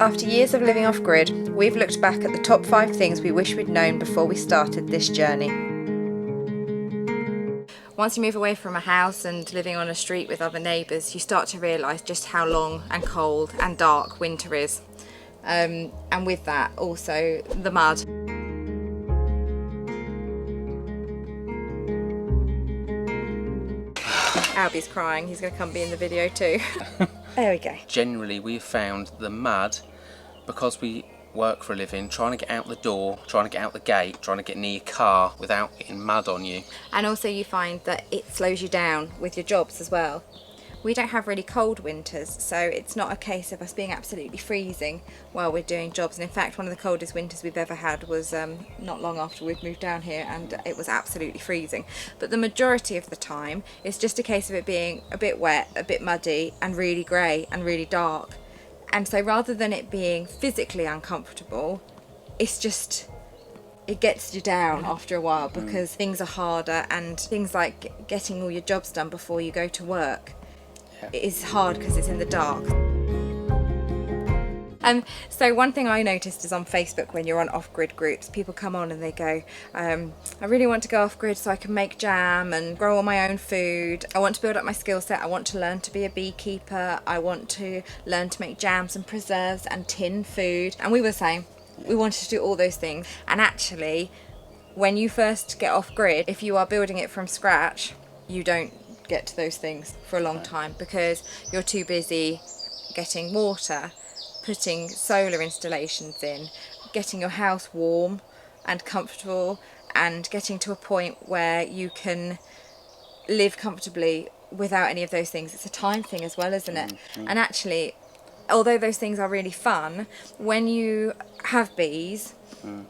After years of living off-grid, we've looked back at the top 5 things we wish we'd known before we started this journey. Once you move away from a house and living on a street with other neighbours, you start to realise just how long and cold and dark winter is. And with that, also the mud. Albie's crying, he's going to come be in the video too. There we go. Generally, we've found the mud, because we work for a living, trying to get out the door, trying to get out the gate, trying to get near your car without getting mud on you. And also you find that it slows you down with your jobs as well. We don't have really cold winters, so it's not a case of us being absolutely freezing while we're doing jobs. And in fact, one of the coldest winters we've ever had was not long after we'd moved down here, and it was absolutely freezing. But the majority of the time, it's just a case of it being a bit wet, a bit muddy, and really grey and really dark. And so rather than it being physically uncomfortable, it's just, it gets you down after a while, because things are harder, and things like getting all your jobs done before you go to work is hard because it's in the dark. So one thing I noticed is on Facebook, when you're on off-grid groups, people come on and they go, I really want to go off-grid so I can make jam and grow all my own food. I want to build up my skill set. I want to learn to be a beekeeper. I want to learn to make jams and preserves and tin food. And we were saying we wanted to do all those things. And actually, when you first get off-grid, if you are building it from scratch, you don't get to those things for a long time, because you're too busy getting water, putting solar installations in, getting your house warm and comfortable, and getting to a point where you can live comfortably without any of those things. It's a time thing as well, isn't it? And actually, although those things are really fun, when you have bees,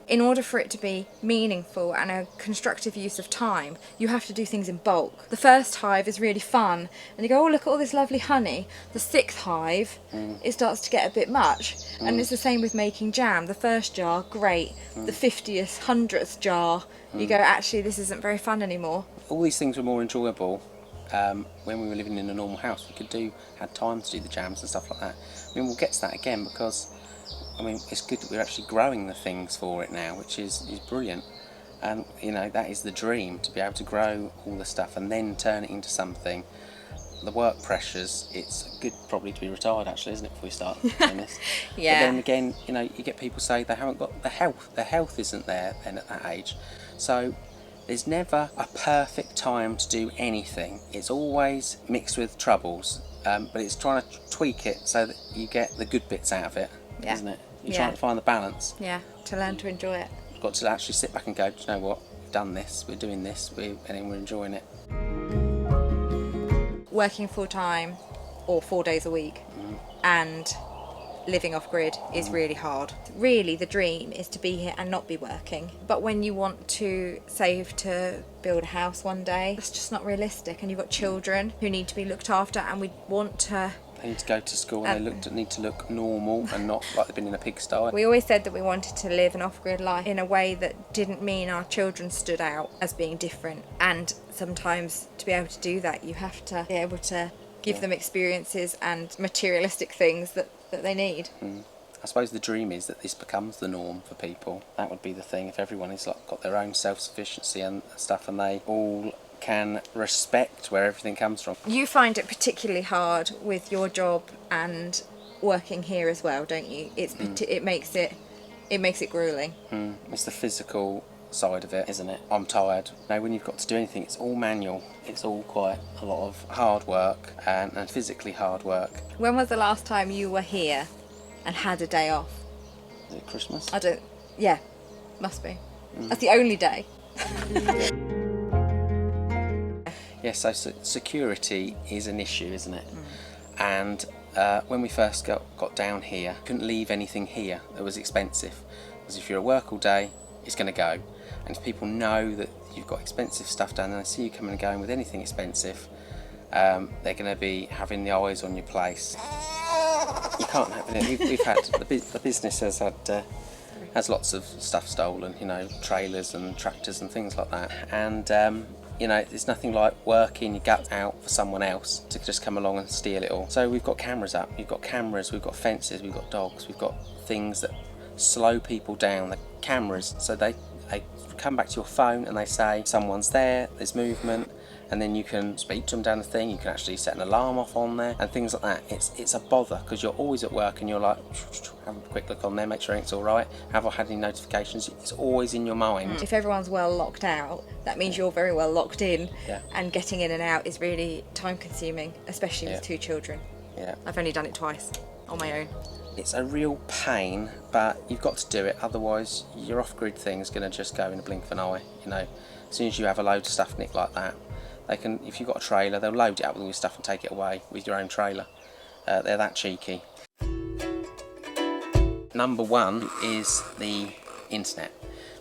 in order for it to be meaningful and a constructive use of time, you have to do things in bulk. The first hive is really fun, and you go, oh, look at all this lovely honey. The 6th hive, it starts to get a bit much. And it's the same with making jam. The first jar, great. The 50th, 100th jar, you go, actually, this isn't very fun anymore. All these things were more enjoyable when we were living in a normal house. We had time to do the jams and stuff like that. I mean, we'll get to that again, because I mean, it's good that we're actually growing the things for it now, which is brilliant. And you know, that is the dream, to be able to grow all the stuff and then turn it into something. The work pressures, it's good probably to be retired, actually, isn't it, before we start doing this? Yeah. But then again, you know, you get people say they haven't got the health. The health isn't there then at that age. So there's never a perfect time to do anything. It's always mixed with troubles, but it's trying to tweak it so that you get the good bits out of it, isn't it? You're trying to find the balance. Yeah, to learn to enjoy it. You've got to actually sit back and go, do you know what, we've done this, we're doing this, and then we're enjoying it. Working full time, or 4 days a week, and living off-grid is really hard. Really, the dream is to be here and not be working. But when you want to save to build a house one day, that's just not realistic. And you've got children who need to be looked after, and we want to... They need to go to school, and they need to look normal and not like they've been in a pigsty. We always said that we wanted to live an off-grid life in a way that didn't mean our children stood out as being different. And sometimes to be able to do that, you have to be able to give them experiences and materialistic things that they need. I suppose the dream is that this becomes the norm for people. That would be the thing, if everyone has got their own self-sufficiency and stuff, and they all can respect where everything comes from. You find it particularly hard with your job and working here as well, don't you? It makes it grueling. It's the physical side of it, isn't it? I'm tired. Now, when you've got to do anything, it's all manual. It's all quite a lot of hard work and physically hard work. When was the last time you were here and had a day off? Is it Christmas? Yeah, must be. That's the only day. Yeah, so security is an issue, isn't it? And when we first got down here, couldn't leave anything here that was expensive, because if you're at work all day, it's going to go. And if people know that you've got expensive stuff down there, and they see you coming and going with anything expensive, they're going to be having the eyes on your place. You can't have it. We've had the business has lots of stuff stolen, you know, trailers and tractors and things like that. And You know, there's nothing like working your gut out for someone else to just come along and steal it all. So we've got cameras up, we've got cameras, we've got fences, we've got dogs, we've got things that slow people down, the cameras, so they come back to your phone and they say someone's there, there's movement, and then you can speak to them down the thing, you can actually set an alarm off on there and things like that. It's a bother because you're always at work and you're like, have a quick look on there, make sure it's all right, have I had any notifications? It's always in your mind. If everyone's well locked out, that means you're very well locked in, Yeah. and getting in and out is really time consuming, especially Yeah. with 2 children. Yeah. I've only done it twice on my own. It's a real pain, but you've got to do it, otherwise your off-grid thing's going to just go in a blink of an eye. You know, as soon as you have a load of stuff nicked like that, they can, if you've got a trailer, they'll load it up with all your stuff and take it away with your own trailer. They're that cheeky. Number 1 is the internet,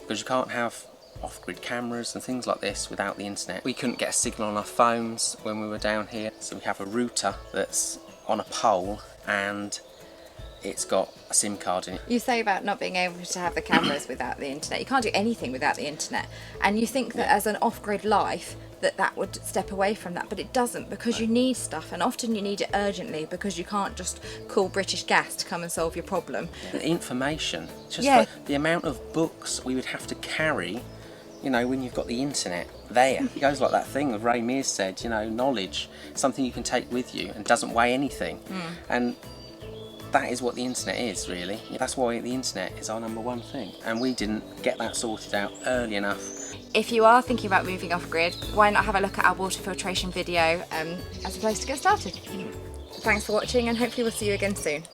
because you can't have off-grid cameras and things like this without the internet. We couldn't get a signal on our phones when we were down here, so we have a router that's on a pole and it's got a SIM card in it. You say about not being able to have the cameras without the internet. You can't do anything without the internet. And you think that as an off-grid life, that would step away from that, but it doesn't, because you need stuff, and often you need it urgently because you can't just call British Gas to come and solve your problem. The information, just Yeah. the amount of books we would have to carry, you know, when you've got the internet there. It goes like that thing that Ray Mears said, you know, knowledge, something you can take with you and doesn't weigh anything. And that is what the internet is, really. That's why the internet is our number 1 thing, and we didn't get that sorted out early enough. If you are thinking about moving off-grid, why not have a look at our water filtration video as a place to get started. Thanks for watching, and hopefully we'll see you again soon.